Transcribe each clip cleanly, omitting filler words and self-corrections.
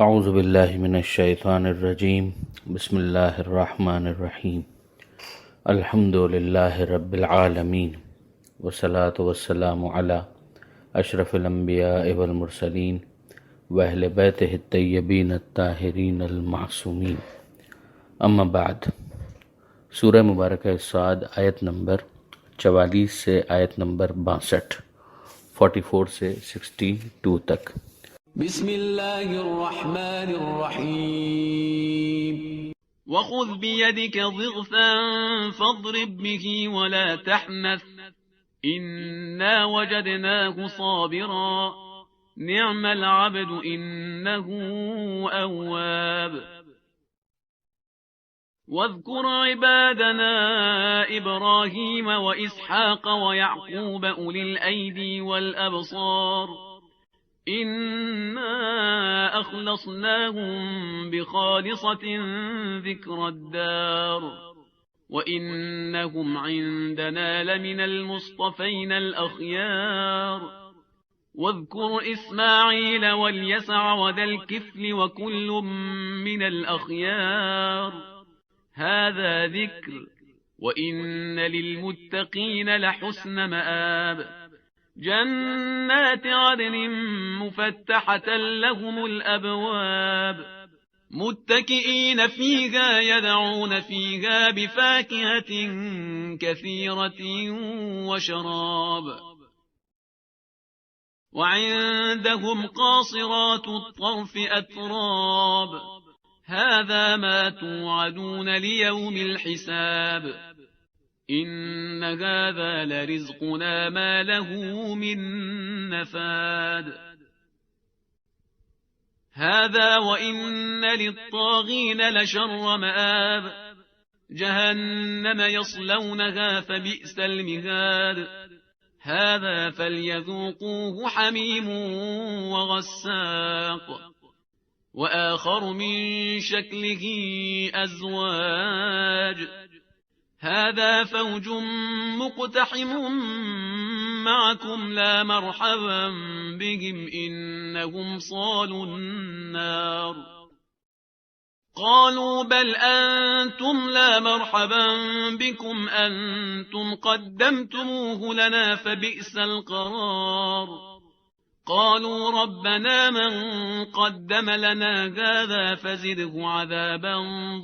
اعوذ باللہ من الشیطان الرجیم بسم اللہ الرحمن الرحیم الحمد للہ رب العالمین والصلاة والسلام علی اشرف الانبیاء والمرسلین واہل بیتہ الطیبین الطاہرین المعصومین اما بعد۔ سورہ مبارکہ صاد آیت نمبر 44 سے آیت نمبر 62، 44 سے 62 تک۔ بسم اللہ الرحمن الرحیم وخذ بيدك ضغثا فاضرب به ولا تحنث إنا وجدناه صابرا نعم العبد إنه أواب واذكر عبادنا إبراهيم وإسحاق ويعقوب أولي الأيدي والأبصار إنا أخلصناهم بخالصة ذكر الدار وإنهم عندنا لمن المصطفين الأخيار واذكر إسماعيل واليسع وذا الكفل وكل من الأخيار هذا ذكر وإن للمتقين لحسن مآب جنات عدن مفتحة لهم الأبواب متكئين فيها يدعون فيها بفاكهة كثيرة وشراب وعندهم قاصرات الطرف أتراب هذا ما توعدون ليوم الحساب إن هذا لرزقنا ما له من نفاد هذا وإن للطاغين لشر مآب جهنم يصلونها فبئس المهاد هذا فليذوقوه حميم وغساق وآخر من شكله أزواج هذا فوج مقتحم معكم لا مرحبا بهم إنهم صالوا النار قالوا بل أنتم لا مرحبا بكم أنتم قدمتموه لنا فبئس القرار قالوا ربنا من قدم لنا هذا فزده عذابا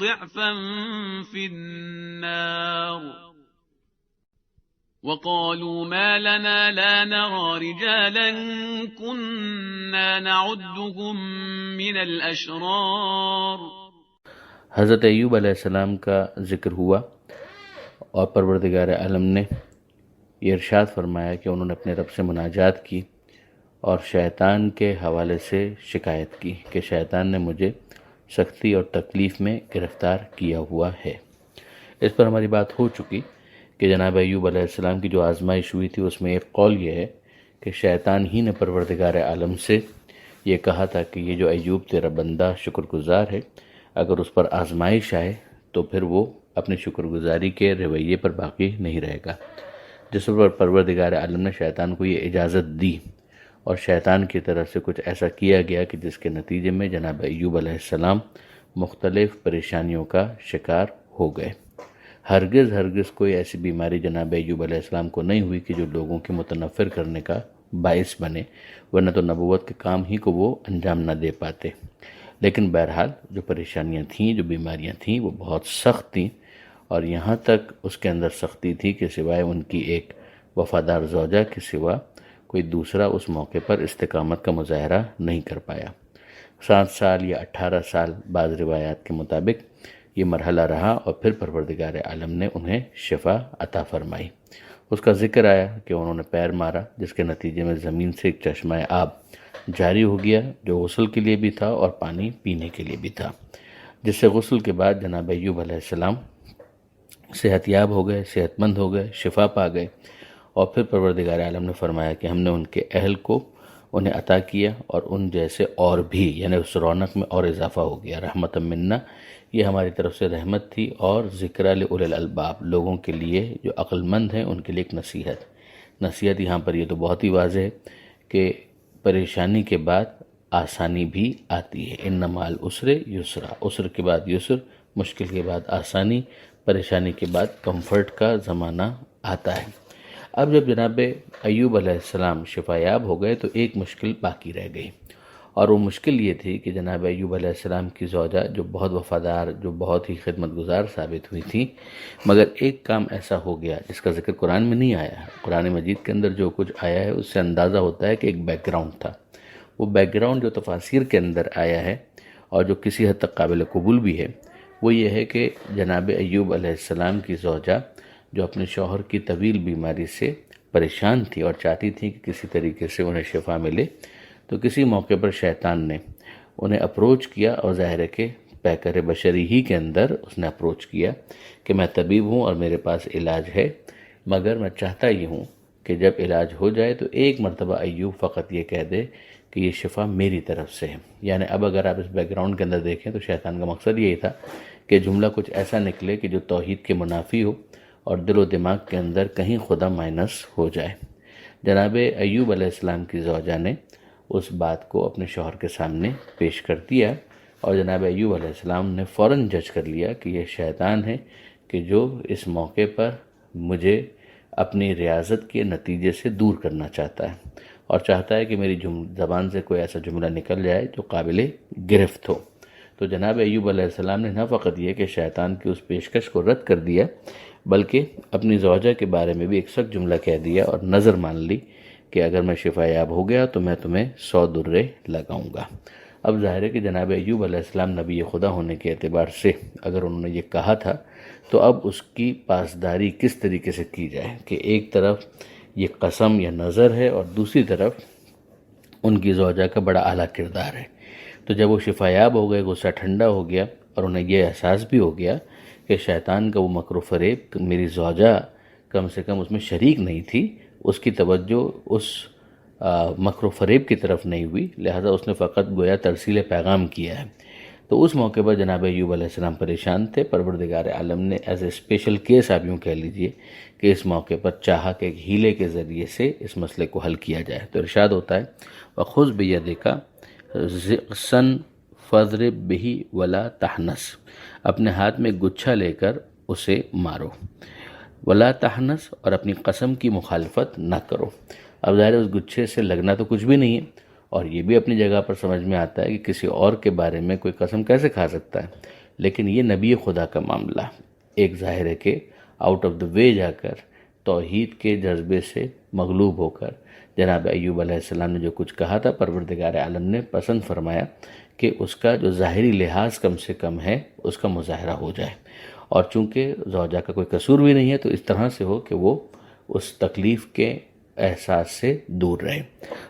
ضعفا في النار وقالوا ما لنا لا نرى رجالا كنا نعدهم من الأشرار۔ حضرت ایوب علیہ السلام کا ذکر ہوا اور پروردگار عالم نے یہ ارشاد فرمایا کہ انہوں نے اپنے رب سے مناجات کی اور شیطان کے حوالے سے شکایت کی کہ شیطان نے مجھے سختی اور تکلیف میں گرفتار کیا ہوا ہے۔ اس پر ہماری بات ہو چکی کہ جناب ایوب علیہ السلام کی جو آزمائش ہوئی تھی اس میں ایک قول یہ ہے کہ شیطان ہی نے پروردگار عالم سے یہ کہا تھا کہ یہ جو ایوب تیرا بندہ شکر گزار ہے، اگر اس پر آزمائش آئے تو پھر وہ اپنی شکر گزاری کے رویے پر باقی نہیں رہے گا، جس پر پروردگار عالم نے شیطان کو یہ اجازت دی اور شیطان کی طرف سے کچھ ایسا کیا گیا کہ جس کے نتیجے میں جناب ایوب علیہ السلام مختلف پریشانیوں کا شکار ہو گئے۔ ہرگز کوئی ایسی بیماری جناب ایوب علیہ السلام کو نہیں ہوئی کہ جو لوگوں کے متنفر کرنے کا باعث بنے، ورنہ تو نبوت کے کام ہی کو وہ انجام نہ دے پاتے۔ لیکن بہرحال جو پریشانیاں تھیں، جو بیماریاں تھیں، وہ بہت سخت تھیں، اور یہاں تک اس کے اندر سختی تھی کہ سوائے ان کی ایک وفادار زوجہ کے سوا کوئی دوسرا اس موقع پر استقامت کا مظاہرہ نہیں کر پایا۔ 7 سال یا 18 سال بعض روایات کے مطابق یہ مرحلہ رہا اور پھر پروردگار عالم نے انہیں شفا عطا فرمائی۔ اس کا ذکر آیا کہ انہوں نے پیر مارا جس کے نتیجے میں زمین سے ایک چشمہ آب جاری ہو گیا جو غسل کے لیے بھی تھا اور پانی پینے کے لیے بھی تھا، جس سے غسل کے بعد جناب ایوب علیہ السلام صحت یاب ہو گئے، صحت مند ہو گئے، شفا پا گئے، اور پھر پروردگار عالم نے فرمایا کہ ہم نے ان کے اہل کو انہیں عطا کیا اور ان جیسے اور بھی، یعنی اس رونق میں اور اضافہ ہو گیا۔ رحمت منا، یہ ہماری طرف سے رحمت تھی اور ذکر لأولی الالباب، لوگوں کے لیے جو عقل مند ہیں ان کے لیے ایک نصیحت یہاں پر یہ تو بہت ہی واضح ہے کہ پریشانی کے بعد آسانی بھی آتی ہے۔ ان مع العسر یسرا، عسر کے بعد یسر، مشکل کے بعد آسانی، پریشانی کے بعد کمفرٹ کا زمانہ آتا ہے۔ اب جب جناب ایوب علیہ السلام شفا یاب ہو گئے تو ایک مشکل باقی رہ گئی، اور وہ مشکل یہ تھی کہ جناب ایوب علیہ السلام کی زوجہ جو بہت وفادار، جو بہت ہی خدمت گزار ثابت ہوئی تھی، مگر ایک کام ایسا ہو گیا جس کا ذکر قرآن میں نہیں آیا ہے۔ قرآن مجید کے اندر جو کچھ آیا ہے اس سے اندازہ ہوتا ہے کہ ایک بیک گراؤنڈ تھا۔ وہ بیک گراؤنڈ جو تفاسیر کے اندر آیا ہے اور جو کسی حد تک قابل قبول بھی ہے، وہ یہ ہے کہ جناب ایوب علیہ السلام کی زوجہ جو اپنے شوہر کی طویل بیماری سے پریشان تھی اور چاہتی تھی کہ کسی طریقے سے انہیں شفا ملے، تو کسی موقع پر شیطان نے انہیں اپروچ کیا، اور ظاہر ہے کہ پیکر بشری ہی کے اندر اس نے اپروچ کیا کہ میں طبیب ہوں اور میرے پاس علاج ہے، مگر میں چاہتا یہ ہوں کہ جب علاج ہو جائے تو ایک مرتبہ ایوب فقط یہ کہہ دے کہ یہ شفا میری طرف سے ہے۔ یعنی اب اگر آپ اس بیک گراؤنڈ کے اندر دیکھیں تو شیطان کا مقصد یہی تھا کہ جملہ کچھ ایسا نکلے کہ جو توحید کے منافی ہو اور دل و دماغ کے اندر کہیں خدا مائنس ہو جائے۔ جناب ایوب علیہ السلام کی زوجہ نے اس بات کو اپنے شوہر کے سامنے پیش کر دیا، اور جناب ایوب علیہ السلام نے فوراً جج کر لیا کہ یہ شیطان ہے کہ جو اس موقع پر مجھے اپنی ریاضت کے نتیجے سے دور کرنا چاہتا ہے، اور چاہتا ہے کہ میری زبان سے کوئی ایسا جملہ نکل جائے جو قابل گرفت ہو۔ تو جناب ایوب علیہ السلام نے نہ فقط یہ کہ شیطان کی اس پیشکش کو رد کر دیا، بلکہ اپنی زوجہ کے بارے میں بھی ایک سخت جملہ کہہ دیا اور نظر مان لی کہ اگر میں شفا یاب ہو گیا تو میں تمہیں 100 درے لگاؤں گا۔ اب ظاہر ہے کہ جناب ایوب علیہ السلام نبی خدا ہونے کے اعتبار سے اگر انہوں نے یہ کہا تھا تو اب اس کی پاسداری کس طریقے سے کی جائے کہ ایک طرف یہ قسم یا نظر ہے اور دوسری طرف ان کی زوجہ کا بڑا اعلیٰ کردار ہے۔ تو جب وہ شفا یاب ہو گئے، غصہ ٹھنڈا ہو گیا اور انہیں یہ احساس بھی ہو گیا کہ شیطان کا وہ مکر و فریب، میری زوجہ کم سے کم اس میں شریک نہیں تھی، اس کی توجہ اس مکر و فریب کی طرف نہیں ہوئی، لہذا اس نے فقط گویا ترسیل پیغام کیا ہے۔ تو اس موقع پر جناب ایوب علیہ السلام پریشان تھے۔ پروردگار عالم نے ایز اے اسپیشل کیس آپ یوں کہہ لیجئے کہ اس موقع پر چاہا کہ ایک ہیلے کے ذریعے سے اس مسئلے کو حل کیا جائے۔ تو ارشاد ہوتا ہے وَخُذْ بِيَدِكَ ضِغْثًا فَاضْرِب بِهِ وَلَا تَحْنَثْ، اپنے ہاتھ میں گچھا لے کر اسے مارو، ولا تحنث، اور اپنی قسم کی مخالفت نہ کرو۔ اب ظاہر اس گچھے سے لگنا تو کچھ بھی نہیں ہے، اور یہ بھی اپنی جگہ پر سمجھ میں آتا ہے کہ کسی اور کے بارے میں کوئی قسم کیسے کھا سکتا ہے، لیکن یہ نبی خدا کا معاملہ ایک ظاہر ہے کہ آؤٹ آف دا وے جا کر توحید کے جذبے سے مغلوب ہو کر جناب ایوب علیہ السلام نے جو کچھ کہا تھا، پروردگار عالم نے پسند فرمایا کہ اس کا جو ظاہری لحاظ کم سے کم ہے اس کا مظاہرہ ہو جائے، اور چونکہ زوجہ کا کوئی قصور بھی نہیں ہے تو اس طرح سے ہو کہ وہ اس تکلیف کے احساس سے دور رہے۔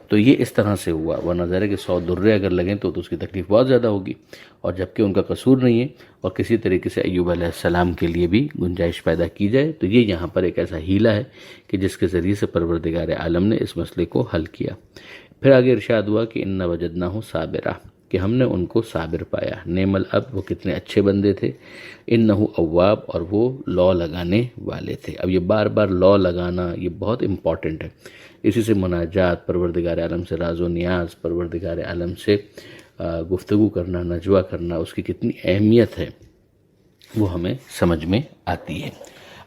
تو یہ اس طرح سے ہوا، وہ نظر ہے کہ 100 درے اگر لگیں تو اس کی تکلیف بہت زیادہ ہوگی، اور جبکہ ان کا قصور نہیں ہے اور کسی طریقے سے ایوب علیہ السلام کے لیے بھی گنجائش پیدا کی جائے، تو یہ یہاں پر ایک ایسا ہیلہ ہے کہ جس کے ذریعے سے پروردگار عالم نے اس مسئلے کو حل کیا۔ پھر آگے ارشاد ہوا کہ اِنَّ وَجَدْنَاهُ صَابِرًا، کہ ہم نے ان کو صابر پایا، نعم العبد، وہ کتنے اچھے بندے تھے، انہو اواب، اور وہ لو لگانے والے تھے۔ اب یہ بار بار لو لگانا یہ بہت امپورٹنٹ ہے، اسی سے مناجات، پروردگار عالم سے راز و نیاز، پروردگار عالم سے گفتگو کرنا، نجوہ کرنا، اس کی کتنی اہمیت ہے وہ ہمیں سمجھ میں آتی ہے۔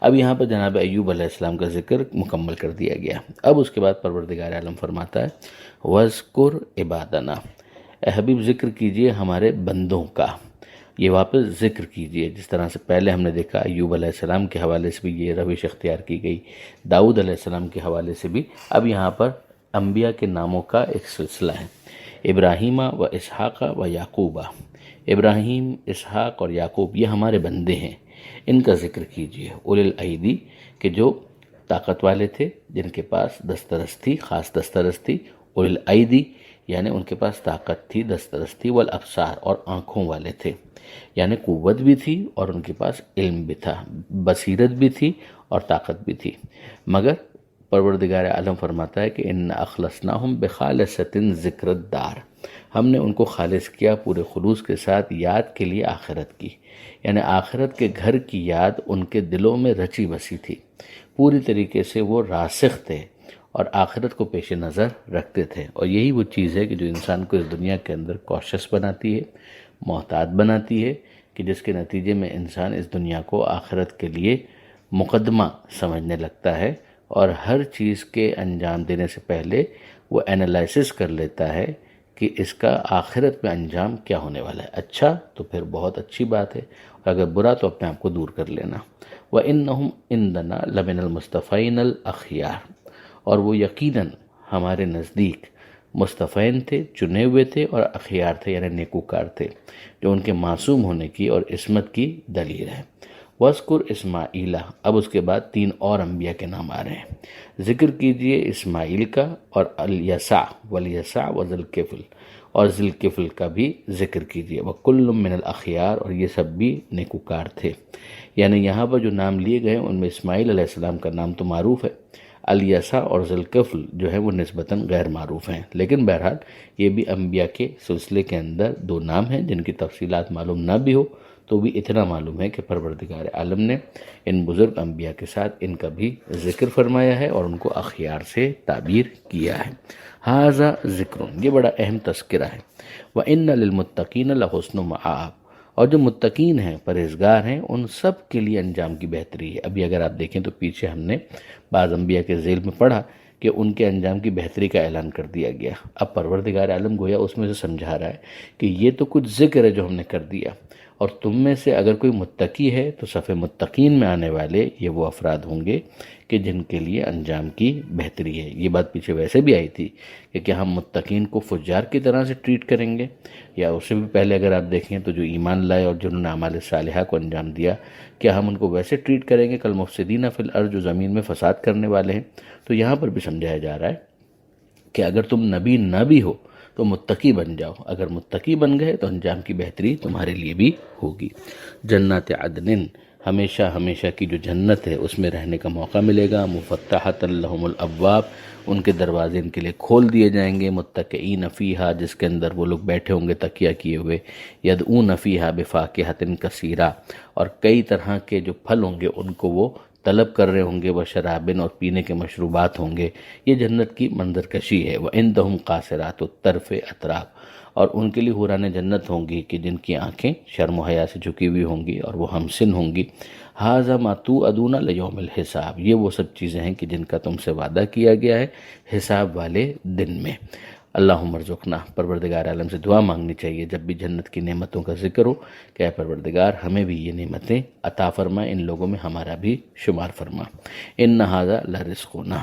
اب یہاں پر جناب ایوب علیہ السلام کا ذکر مکمل کر دیا گیا۔ اب اس کے بعد پروردگار عالم فرماتا ہے وَاذْكُرْ عِبَادَنَا، اے حبیب ذکر کیجئے ہمارے بندوں کا، یہ واپس ذکر کیجئے، جس طرح سے پہلے ہم نے دیکھا ایوب علیہ السلام کے حوالے سے بھی یہ روش اختیار کی گئی، داؤد علیہ السلام کے حوالے سے بھی، اب یہاں پر انبیاء کے ناموں کا ایک سلسلہ ہے، ابراہیم و اسحاق و یعقوب، ابراہیم، اسحاق اور یعقوب یہ ہمارے بندے ہیں، ان کا ذکر کیجئے، اولی الایدی، کہ جو طاقت والے تھے، جن کے پاس دسترس تھی، خاص دسترس تھی، اولی الایدی یعنی ان کے پاس طاقت تھی، دسترس تھی، والابصار، اور آنکھوں والے تھے، یعنی قوت بھی تھی اور ان کے پاس علم بھی تھا، بصیرت بھی تھی اور طاقت بھی تھی، مگر پروردگار عالم فرماتا ہے کہ ان اخلصناہم بخالصۃ ذکر الدار، ہم نے ان کو خالص کیا پورے خلوص کے ساتھ یاد کے لیے آخرت کی، یعنی آخرت کے گھر کی یاد ان کے دلوں میں رچی بسی تھی، پوری طریقے سے وہ راسخ تھے، اور آخرت کو پیش نظر رکھتے تھے، اور یہی وہ چیز ہے کہ جو انسان کو اس دنیا کے اندر کوشش بناتی ہے، محتاط بناتی ہے، کہ جس کے نتیجے میں انسان اس دنیا کو آخرت کے لیے مقدمہ سمجھنے لگتا ہے، اور ہر چیز کے انجام دینے سے پہلے وہ انالائسس کر لیتا ہے کہ اس کا آخرت میں انجام کیا ہونے والا ہے۔ اچھا تو پھر بہت اچھی بات ہے، اور اگر برا تو اپنے آپ کو دور کر لینا۔ وَإِنَّهُمْ عِنْدَنَا لَمِنَ الْمُصْطَفَيْنَ الْأَخْيَارِ، اور وہ یقیناً ہمارے نزدیک مصطفین تھے، چنے ہوئے تھے، اور اخیار تھے یعنی نیکوکار تھے، جو ان کے معصوم ہونے کی اور عصمت کی دلیل ہے۔ وَاذْكُرْ اسماعیل، اب اس کے بعد 3 اور انبیاء کے نام آ رہے ہیں۔ ذکر کیجئے اسماعیل کا، اور الیسع والیسع وذوالکفل، اور ذوالکفل کا بھی ذکر کیجئے۔ وَكُلٌّ مِّنَ الْأَخْيَارِ، اور یہ سب بھی نیکوکار تھے۔ یعنی یہاں پر جو نام لیے گئے ان میں اسماعیل علیہ السلام کا نام تو معروف ہے، الیسع اور ذوالکفل جو ہے وہ نسبتاً غیر معروف ہیں، لیکن بہرحال یہ بھی انبیاء کے سلسلے کے اندر 2 نام ہیں جن کی تفصیلات معلوم نہ بھی ہو تو بھی اتنا معلوم ہے کہ پروردگار عالم نے ان بزرگ انبیاء کے ساتھ ان کا بھی ذکر فرمایا ہے اور ان کو اخیار سے تعبیر کیا ہے۔ ھذا ذکر، یہ بڑا اہم تذکرہ ہے۔ وَإِنَّ لِلْمُتَّقِينَ لَحُسْنُ مَآب، اور جو متقین ہیں، پرہیزگار ہیں، ان سب کے لیے انجام کی بہتری ہے۔ ابھی اگر آپ دیکھیں تو پیچھے ہم نے بعض انبیاء کے ذیل میں پڑھا کہ ان کے انجام کی بہتری کا اعلان کر دیا گیا۔ اب پروردگار عالم گویا اس میں سے سمجھا رہا ہے کہ یہ تو کچھ ذکر ہے جو ہم نے کر دیا، اور تم میں سے اگر کوئی متقی ہے تو صف متقین میں آنے والے یہ وہ افراد ہوں گے کہ جن کے لیے انجام کی بہتری ہے۔ یہ بات پیچھے ویسے بھی آئی تھی کہ کیا ہم متقین کو فجار کی طرح سے ٹریٹ کریں گے، یا اس سے بھی پہلے اگر آپ دیکھیں تو جو ایمان لائے اور جنہوں نے اعمال صالحہ کو انجام دیا، کیا ہم ان کو ویسے ٹریٹ کریں گے کل مفسدین فی الارض، جو زمین میں فساد کرنے والے ہیں؟ تو یہاں پر بھی سمجھایا جا رہا ہے کہ اگر تم نبی نہ بھی ہو تو متقی بن جاؤ، اگر متقی بن گئے تو انجام کی بہتری تمہارے لیے بھی ہوگی۔ جنات عدن، ہمیشہ ہمیشہ کی جو جنت ہے اس میں رہنے کا موقع ملے گا۔ مفتحۃ لہم الابواب، ان کے دروازے ان کے لیے کھول دیے جائیں گے۔ متکئین فیہا، جس کے اندر وہ لوگ بیٹھے ہوں گے تکیہ کیے ہوئے۔ یدعون فیہا بفاکہۃ کثیرہ، اور کئی طرح کے جو پھل ہوں گے ان کو وہ طلب کر رہے ہوں گے، وشرابن، اور پینے کے مشروبات ہوں گے۔ یہ جنت کی منظر کشی ہے۔ وعندہم قاصرات الطرف اتراب، اور ان کے لیے حوران جنت ہوں گی کہ جن کی آنکھیں شرم و حیا سے جھکی ہوئی ہوں گی اور وہ ہمسن ہوں گی۔ ھذا ما توعدون لیوم الحساب، یہ وہ سب چیزیں ہیں کہ جن کا تم سے وعدہ کیا گیا ہے حساب والے دن میں۔ اللہم ارزقنا، پروردگار عالم سے دعا مانگنی چاہیے جب بھی جنت کی نعمتوں کا ذکر ہو کہ اے پروردگار ہمیں بھی یہ نعمتیں عطا فرما، ان لوگوں میں ہمارا بھی شمار فرما۔ ان ھذا لرزقنا،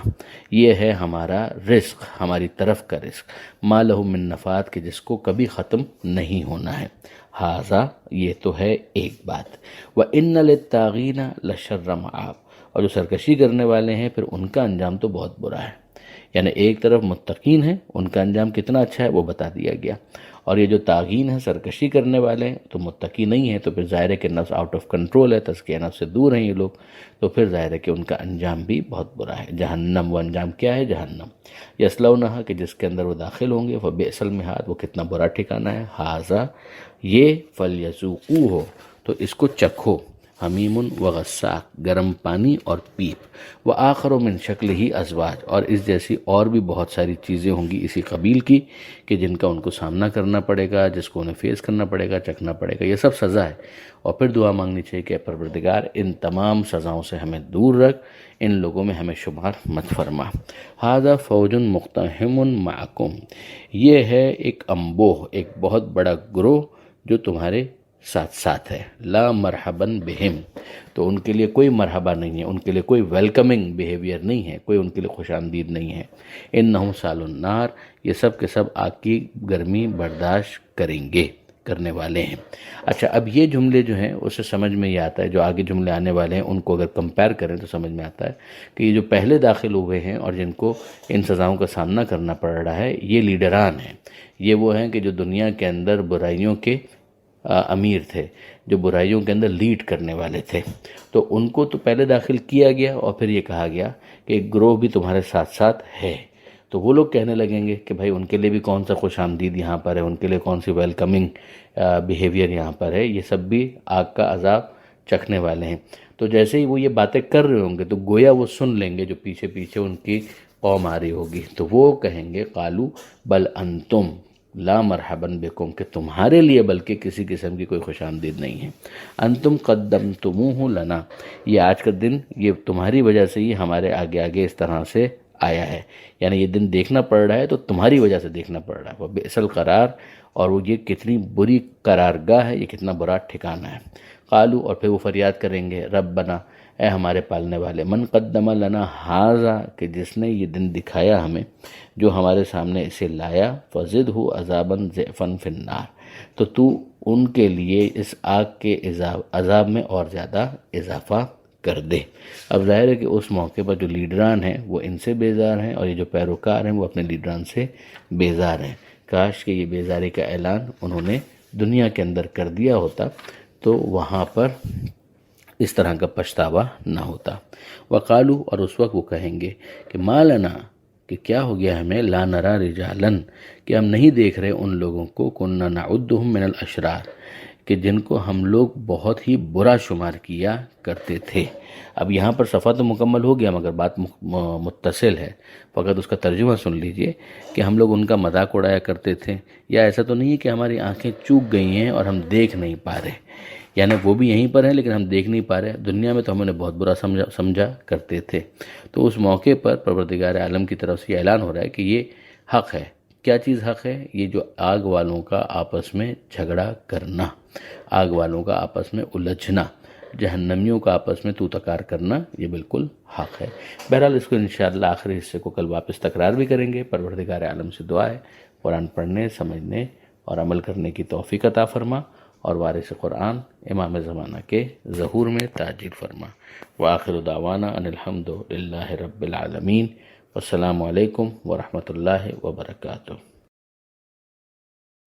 یہ ہے ہمارا رزق، ہماری طرف کا رزق، ما لہ من نفاد، کہ جس کو کبھی ختم نہیں ہونا ہے۔ ھذا، یہ تو ہے ایک بات۔ وَإِنَّ لِلطَّاغِينَ لَشَرَّ مَآب، اور جو سرکشی کرنے والے ہیں پھر ان کا انجام تو بہت برا ہے۔ یعنی ایک طرف متقین ہیں، ان کا انجام کتنا اچھا ہے وہ بتا دیا گیا، اور یہ جو طاغین ہیں، سرکشی کرنے والے ہیں، تو متقی نہیں ہیں، تو پھر ظاہر ہے کہ نفس آؤٹ آف کنٹرول ہے، تزکیہ نفس سے دور ہیں یہ لوگ، تو پھر ظاہر ہے کہ ان کا انجام بھی بہت برا ہے۔ جہنم، وہ انجام کیا ہے؟ جہنم۔ یصلونہا، کہ جس کے اندر وہ داخل ہوں گے، فبئس المہاد، وہ کتنا برا ٹھکانہ ہے۔ ھذا، یہ، فلیذوقوہ، تو اس کو چکھو، حمیم وغساق، گرم پانی اور پیپ، وآخر من شکل ہی ازواج، اور اس جیسی اور بھی بہت ساری چیزیں ہوں گی اسی قبیل کی کہ جن کا ان کو سامنا کرنا پڑے گا، جس کو انہیں فیس کرنا پڑے گا، چکھنا پڑے گا، یہ سب سزا ہے۔ اور پھر دعا مانگنی چاہیے کہ اے پروردگار ان تمام سزاؤں سے ہمیں دور رکھ، ان لوگوں میں ہمیں شمار مت فرما۔ ھذا فوج مقتحم معکم، یہ ہے ایک انبوہ، ایک بہت بڑا گروہ جو تمہارے ساتھ ساتھ ہے۔ لا مرحباً بہم، تو ان کے لیے کوئی مرحبا نہیں ہے، ان کے لیے کوئی ویلکمنگ بیہیویئر نہیں ہے، کوئی ان کے لیے خوش آمدید نہیں ہے۔ انہم سال النار، یہ سب کے سب آگ کی گرمی برداشت کرنے والے ہیں۔ اچھا، اب یہ جملے جو ہیں اسے سمجھ میں یہ آتا ہے، جو آگے جملے آنے والے ہیں ان کو اگر کمپیئر کریں تو سمجھ میں آتا ہے کہ یہ جو پہلے داخل ہوئے ہیں اور جن کو ان سزاؤں کا سامنا کرنا پڑ رہا ہے، یہ لیڈران ہیں، یہ وہ ہیں کہ جو دنیا کے اندر برائیوں کے امیر تھے، جو برائیوں کے اندر لیڈ کرنے والے تھے، تو ان کو تو پہلے داخل کیا گیا اور پھر یہ کہا گیا کہ ایک گروہ بھی تمہارے ساتھ ساتھ ہے۔ تو وہ لوگ کہنے لگیں گے کہ بھائی ان کے لیے بھی کون سا خوش آمدید یہاں پر ہے، ان کے لیے کون سی ویلکمنگ بیہیویئر یہاں پر ہے، یہ سب بھی آگ کا عذاب چکھنے والے ہیں۔ تو جیسے ہی وہ یہ باتیں کر رہے ہوں گے تو گویا وہ سن لیں گے جو پیچھے پیچھے ان کی قوم آ رہی ہوگی تو وہ کہیں گے قالو بل انتم لا مرحباً بکم، کہ تمہارے لیے بلکہ کسی قسم کی کوئی خوش آمدید نہیں ہے، انتم قدمتموہ لنا، یہ آج کا دن یہ تمہاری وجہ سے ہی ہمارے آگے آگے اس طرح سے آیا ہے، یعنی یہ دن دیکھنا پڑ رہا ہے تو تمہاری وجہ سے دیکھنا پڑ رہا ہے، وہ بئس القرار، اور وہ یہ کتنی بری قرارگاہ ہے، یہ کتنا برا ٹھکانہ ہے۔ قالو، اور پھر وہ فریاد کریں گے ربنا، اے ہمارے پالنے والے، من قدم لنا ھذا، کہ جس نے یہ دن دکھایا ہمیں، جو ہمارے سامنے اسے لایا، فزدہ عذابا ضعفا فی النار، تو تو ان کے لیے اس آگ کے عذاب میں اور زیادہ اضافہ کر دے۔ اب ظاہر ہے کہ اس موقع پر جو لیڈران ہیں وہ ان سے بیزار ہیں، اور یہ جو پیروکار ہیں وہ اپنے لیڈران سے بیزار ہیں۔ کاش کہ یہ بیزاری کا اعلان انہوں نے دنیا کے اندر کر دیا ہوتا تو وہاں پر اس طرح کا پچھتاوا نہ ہوتا۔ وقالو، اور اس وقت وہ کہیں گے کہ ما لنا، کہ کیا ہو گیا ہمیں، لا نرا رجالن، کہ ہم نہیں دیکھ رہے ان لوگوں کو، کننا نعدہم من الاشرار، کہ جن کو ہم لوگ بہت ہی برا شمار کیا کرتے تھے۔ اب یہاں پر صفحہ تو مکمل ہو گیا مگر بات متصل ہے، فقط اس کا ترجمہ سن لیجئے کہ ہم لوگ ان کا مذاق اڑایا کرتے تھے، یا ایسا تو نہیں ہے کہ ہماری آنکھیں چوک گئی ہیں اور ہم دیکھ نہیں پا رہے، یعنی وہ بھی یہیں پر ہیں لیکن ہم دیکھ نہیں پا رہے، دنیا میں تو ہم انہیں بہت برا سمجھا کرتے تھے۔ تو اس موقع پر پروردگار عالم کی طرف سے یہ اعلان ہو رہا ہے کہ یہ حق ہے۔ کیا چیز حق ہے؟ یہ جو آگ والوں کا آپس میں جھگڑا کرنا، آگ والوں کا آپس میں الجھنا، جہنمیوں کا آپس میں تو تکار کرنا، یہ بالکل حق ہے۔ بہرحال اس کو انشاءاللہ آخری حصے کو کل واپس تکرار بھی کریں گے۔ پروردگار عالم سے دعا ہے قرآن پڑھنے، سمجھنے اور عمل کرنے کی توفیق عطا فرما، اور وارث قرآن امام زمانہ کے ظہور میں تاجیل فرما۔ وآخر دعوانا ان الحمد للہ رب العالمین، والسلام علیکم ورحمۃ اللہ وبرکاتہ۔